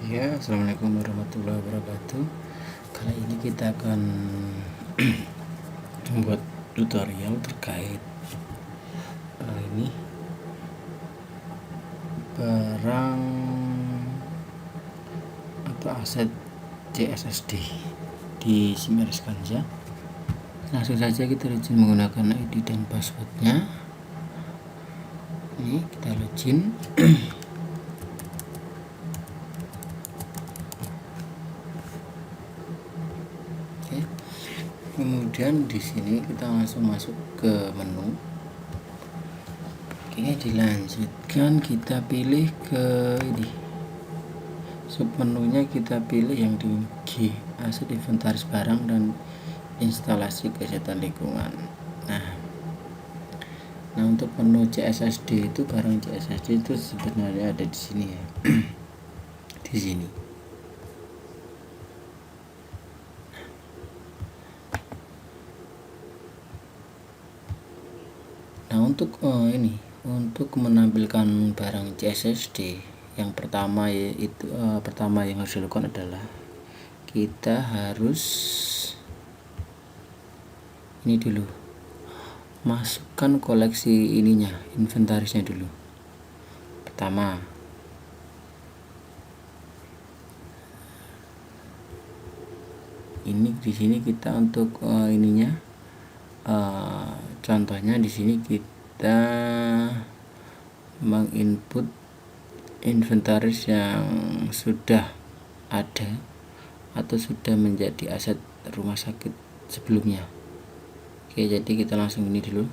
Ya, assalamualaikum warahmatullahi wabarakatuh. Kali ini kita akan membuat tutorial terkait ini barang atau aset CSSD di Simeris Ganja. Langsung saja kita login menggunakan ID dan passwordnya. Ini kita login. Kemudian di sini kita langsung masuk ke menu. Oke, dilanjutkan kita pilih ke ini. Submenunya kita pilih yang di G, aset inventaris barang dan instalasi kesehatan lingkungan. Nah, untuk menu CSSD itu barang CSSD itu sebenarnya ada di sini ya. Di sini. Nah, untuk untuk menampilkan barang CSSD yang pertama yaitu pertama yang harus dilakukan adalah kita harus ini dulu, masukkan koleksi ininya, inventarisnya dulu. Pertama, ini di sini kita untuk ininya, contohnya di sini kita menginput inventaris yang sudah ada atau sudah menjadi aset rumah sakit sebelumnya. Oke, jadi kita langsung ini dulu.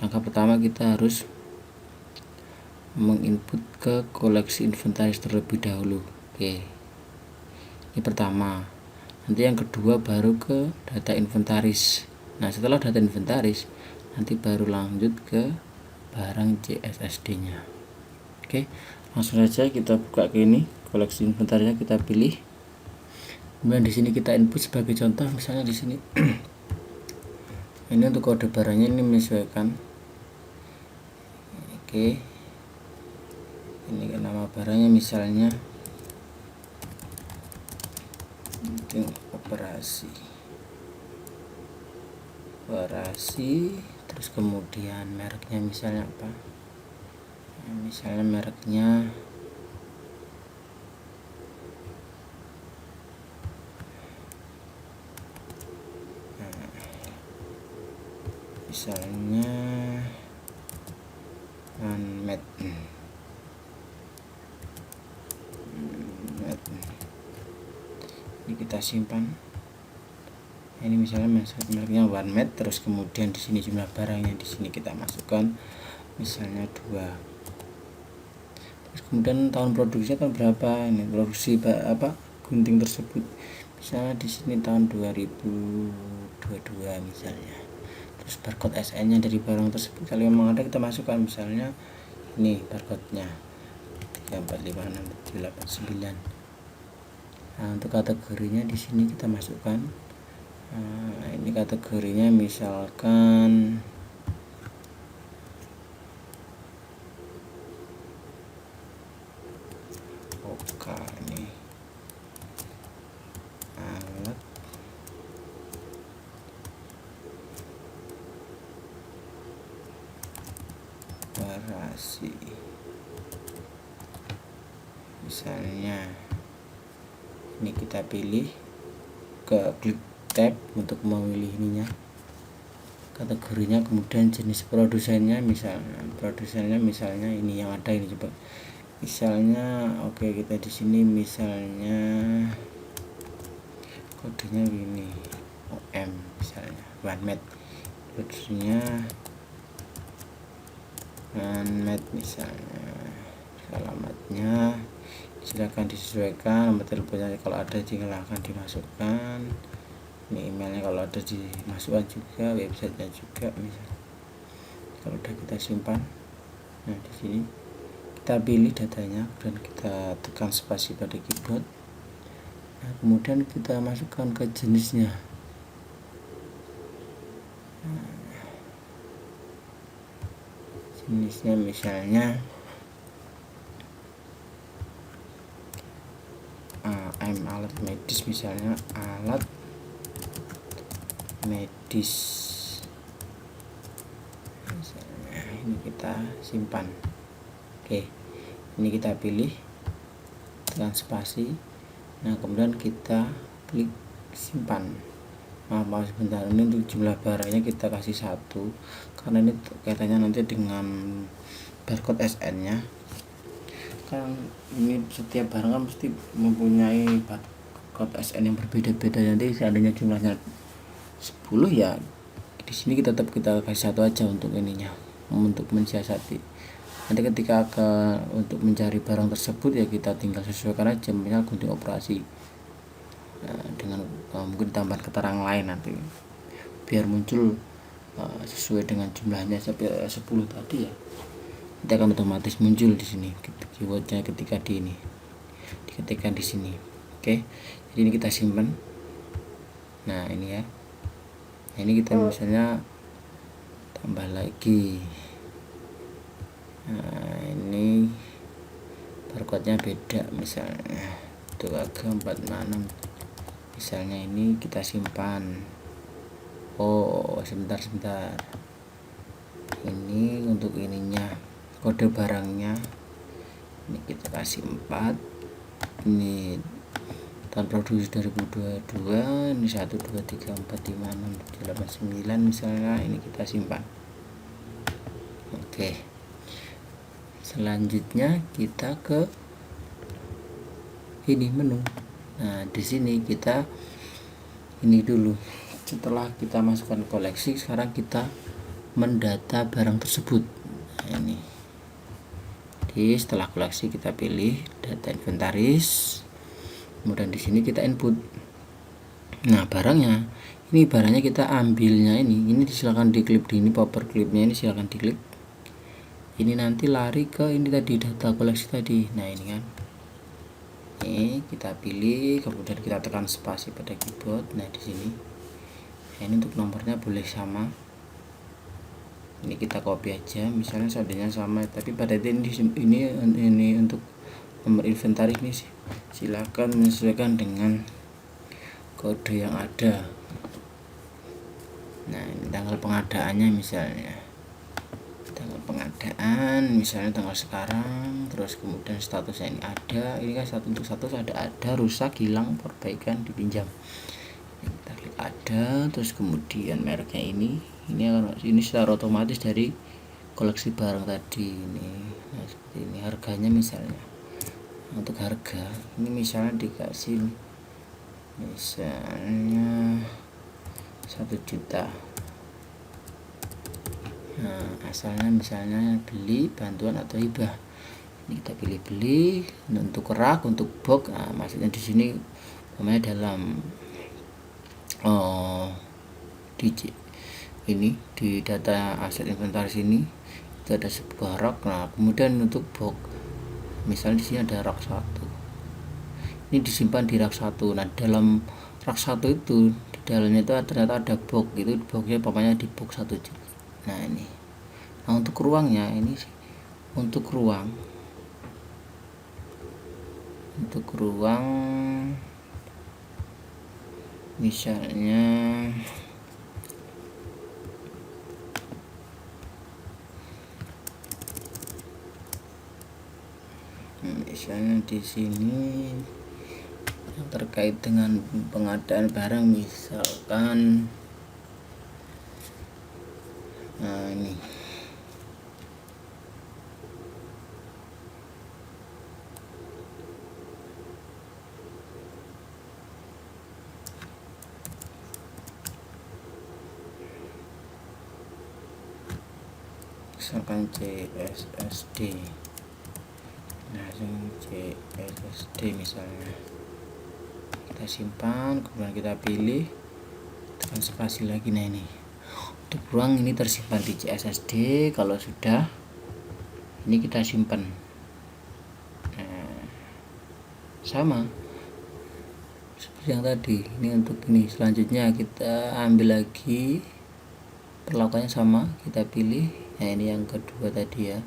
Langkah pertama kita harus menginput ke koleksi inventaris terlebih dahulu. Oke, ini pertama. Nanti yang kedua baru ke data inventaris. Nah, setelah data inventaris nanti baru lanjut ke barang CSSD nya. Oke, langsung saja kita buka ke ini, koleksi inventarisnya kita pilih. Kemudian di sini kita input sebagai contoh, misalnya di sini ini untuk kode barangnya ini menyesuaikan. Oke, ini nama barangnya misalnya operasi, terus kemudian mereknya misalnya apa, misalnya mereknya misalnya Manmed. Ini kita simpan. Ini misalnya mereknya Manmed, terus kemudian di sini jumlah barangnya di sini kita masukkan misalnya 2. Terus kemudian tahun produksinya tahun berapa, ini produksi gunting tersebut misalnya di sini tahun 2022 misalnya. Terus barcode SN nya dari barang tersebut kalau memang ada kita masukkan, misalnya ini barcode nya 345689. Nah, untuk kategorinya di sini kita masukkan. Nah, ini kategorinya misalkan ini alat operasi misalnya. Ini kita pilih, ke klik tab untuk memilih ininya, kategorinya, kemudian jenis produsennya misalnya ini yang ada ini, coba misalnya. Oke, kita di sini misalnya kodenya ini OM misalnya, Manmed, produksinya Manmed misalnya. Alamatnya silakan disesuaikan, nomor teleponnya kalau ada silahkan dimasukkan, ini emailnya kalau ada dimasukkan juga, websitenya juga misalnya. Kalau udah kita simpan, nah di sini kita pilih datanya dan kita tekan spasi pada keyboard. Nah, kemudian kita masukkan ke jenisnya. Jenisnya misalnya alat medis, misalnya alat medis, misalnya ini kita simpan. Oke, ini kita pilih, tekan spasi. Nah kemudian kita klik simpan. Maaf sebentar, ini untuk jumlah barangnya kita kasih 1 karena ini kaitannya nanti dengan barcode SN nya. Kan ini setiap barang kan mesti mempunyai barcode SN yang berbeda-beda. Nanti seandainya jumlahnya 10 ya di sini kita tetap kasih 1 aja untuk ininya, untuk mensiasati. Nanti ketika untuk mencari barang tersebut ya kita tinggal sesuaikan aja, misal gunting operasi dengan mungkin tambahan keterangan lain nanti biar muncul sesuai dengan jumlahnya sampai 10 tadi ya, nanti akan otomatis muncul di sini keywordnya ketika diketikkan di sini. Oke, jadi ini kita simpan. Nah ini ya, nah, ini kita misalnya tambah lagi. Nah ini barcode nya beda, misalnya itu agak 46 misalnya. Ini kita simpan. Oh sebentar, ini untuk ininya, kode barangnya ini kita kasih 4. Ini tahun produksi 2022, ini 1 2 3 4 5 6 7 8 9 misalnya. Ini kita simpan. Oke, selanjutnya kita ke ini menu. Nah di sini kita ini dulu, setelah kita masukkan koleksi, sekarang kita mendata barang tersebut. Nah, ini jadi setelah koleksi kita pilih data inventaris, kemudian di sini kita input. Nah barangnya kita ambilnya ini silakan diklik di ini paper clipnya, ini silakan diklik. Ini nanti lari ke ini tadi, data koleksi tadi. Nah ini kan, ini kita pilih, kemudian kita tekan spasi pada keyboard. Nah di sini, nah, ini untuk nomornya boleh sama. Ini kita copy aja, misalnya seandainya sama, tapi pada ini untuk nomor inventaris ini silakan menyesuaikan dengan kode yang ada. Nah ini tanggal pengadaannya, misalnya tanggal pengadaan, misalnya tanggal sekarang, terus kemudian statusnya ini ada, ini kan untuk status ada rusak, hilang, perbaikan, dipinjam. Kita klik ada, terus kemudian mereknya ini secara otomatis dari koleksi barang tadi ini. Nah seperti ini, harganya misalnya, untuk harga ini misalnya dikasih misalnya 1 juta. Nah asalnya misalnya beli, bantuan atau hibah. Ini kita pilih beli. Untuk rak, untuk box, nah, maksudnya di sini namanya dalam di data aset inventaris ini itu ada sebuah rak. Nah kemudian untuk box, misalnya di sini ada rak 1, ini disimpan di rak 1. Nah dalam rak 1 itu di dalamnya itu ternyata ada box, itu boxnya pokoknya di box 1 juta. Nah ini, nah untuk ruangnya ini, untuk ruang misalnya di sini yang terkait dengan pengadaan barang, misalkan nah ini misalkan CSSD, langsung CSSD misalnya, kita simpan, kemudian kita pilih, tekan spasi lagi. Nah ini untuk ruang ini tersimpan di CSSD. Kalau sudah, ini kita simpan. Nah, sama seperti yang tadi. Ini untuk ini, selanjutnya kita ambil lagi, perlakuannya sama, kita pilih. Nah ini yang kedua tadi ya,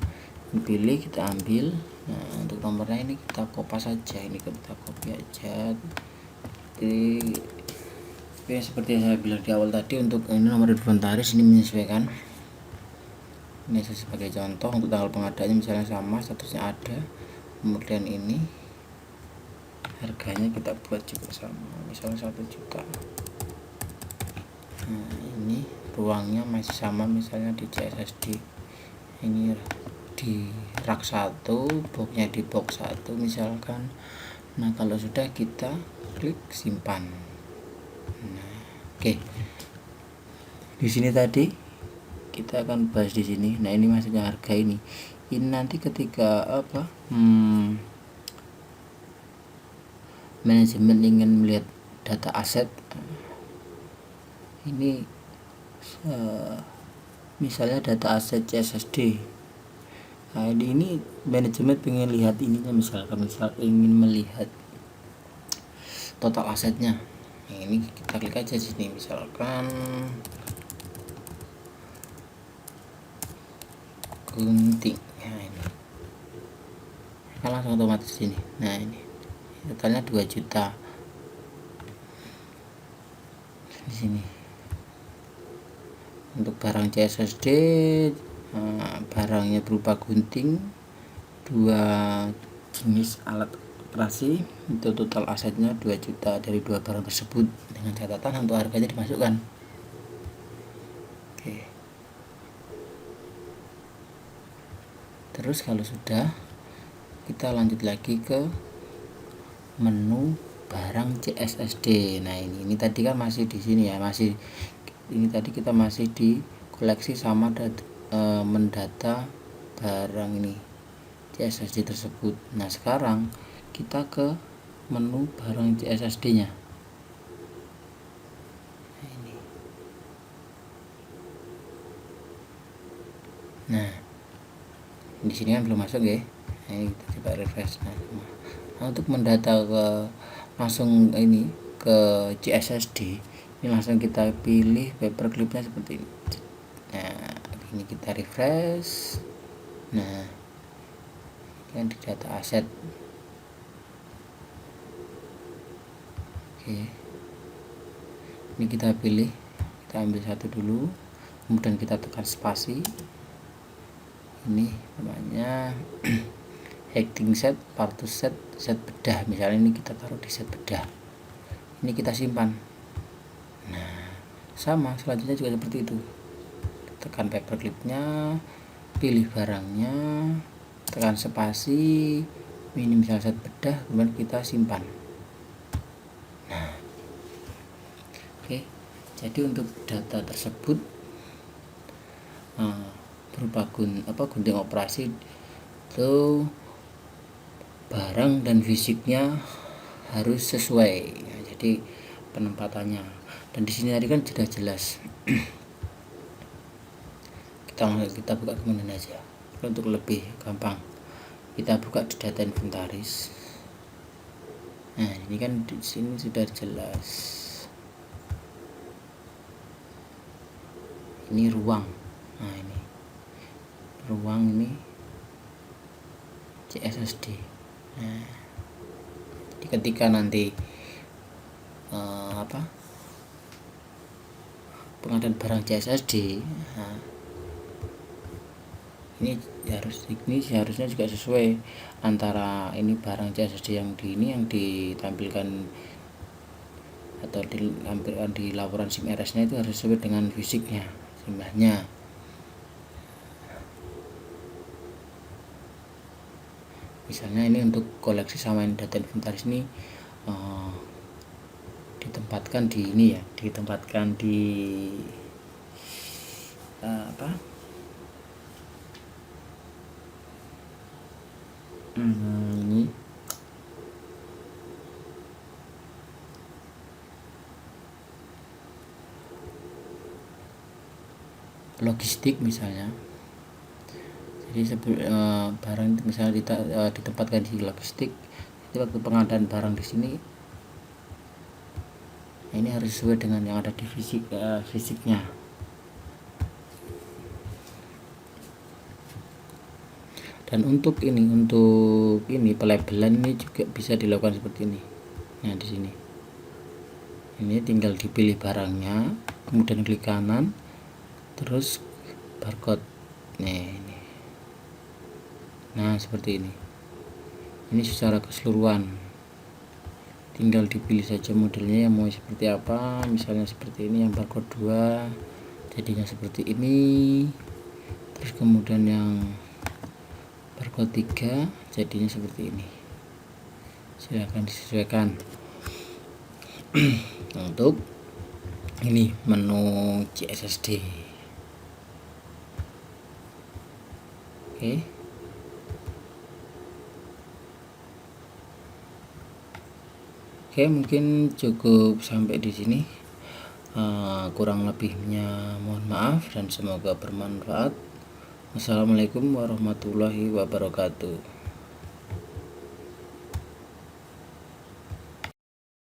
pilih, kita ambil. Nah, untuk nomornya ini kita kopas saja, ini kita copy aja. Jadi seperti yang saya bilang di awal tadi, untuk ini nomor inventaris ini menyesuaikan. Ini sebagai contoh untuk tanggal pengadaannya misalnya sama, statusnya ada, kemudian ini harganya kita buat juga sama, misalnya 1 juta. Nah, ini ruangnya masih sama, misalnya di CSSD ini di rak 1, boxnya di box 1 misalkan. Nah, kalau sudah kita klik simpan. Nah, oke. Di sini tadi kita akan bahas di sini. Nah, ini maksudnya harga ini. Ini nanti ketika manajemen ingin melihat data aset, ini misalnya data aset CSSD. Nah, ini manajemen pengen lihat ininya, misalkan ingin melihat total asetnya. Nah, ini kita klik aja sini, misalkan gunting. Nah, ini kan langsung otomatis sini. Nah, ini totalnya 2 juta di sini. Untuk barang CSSD, barangnya berupa gunting, 2 jenis alat operasi, itu total asetnya 2 juta dari 2 barang tersebut, dengan catatan untuk harganya dimasukkan. Oke. Terus kalau sudah, kita lanjut lagi ke menu barang CSSD. Nah, ini tadi kan masih di sini ya, masih ini tadi kita masih di koleksi sama mendata barang ini CSSD tersebut. Nah, sekarang kita ke menu barang CSSD nya. Nah, di sini kan belum masuk ya. Nah, ini kita coba refresh. Nah, untuk mendata langsung ini ke CSSD, ini langsung kita pilih paperclipnya seperti ini. Nah, ini kita refresh. Nah, yang di data aset. Oke, ini kita pilih, kita ambil satu dulu, kemudian kita tekan spasi. Ini namanya hacking set, partus set, set bedah. Misalnya ini kita taruh di set bedah, ini kita simpan. Nah, sama selanjutnya juga seperti itu. Tekan paperclipnya, pilih barangnya, tekan spasi, ini misalnya set bedah, kemudian kita simpan. Nah, oke. Jadi untuk data tersebut berupa gunting operasi itu barang dan fisiknya harus sesuai. Nah, jadi penempatannya, dan di sini tadi kan sudah jelas. kita buka kemudian aja untuk lebih gampang. Kita buka di data inventaris. Nah, ini kan di sini sudah jelas. Ini ruang. Nah, ini ruang, ini CSSD. Nah, ketika nanti pengadaan barang CSSD, nah, ini seharusnya juga sesuai antara ini barang CSSD yang ditampilkan atau ditampilkan di laporan SIM RS nya itu harus sesuai dengan fisiknya, jumlahnya. Misalnya ini untuk koleksi sama data inventaris ini ditempatkan di ini ya, ditempatkan di ini logistik misalnya. Jadi barang misalnya ditempatkan di logistik, itu waktu pengadaan barang di sini, ini harus sesuai dengan yang ada di fisiknya. Dan untuk ini pelabelan ini juga bisa dilakukan seperti ini. Nah, di sini ini tinggal dipilih barangnya, kemudian klik kanan, terus barcode. Nah, seperti ini secara keseluruhan, tinggal dipilih saja modelnya yang mau seperti apa. Misalnya seperti ini, yang barcode 2 jadinya seperti ini, terus kemudian yang barcode 3 jadinya seperti ini. Silahkan disesuaikan. Untuk ini menu CSSD. Oke, mungkin cukup sampai di sini. Kurang lebihnya mohon maaf dan semoga bermanfaat. Wassalamualaikum warahmatullahi wabarakatuh.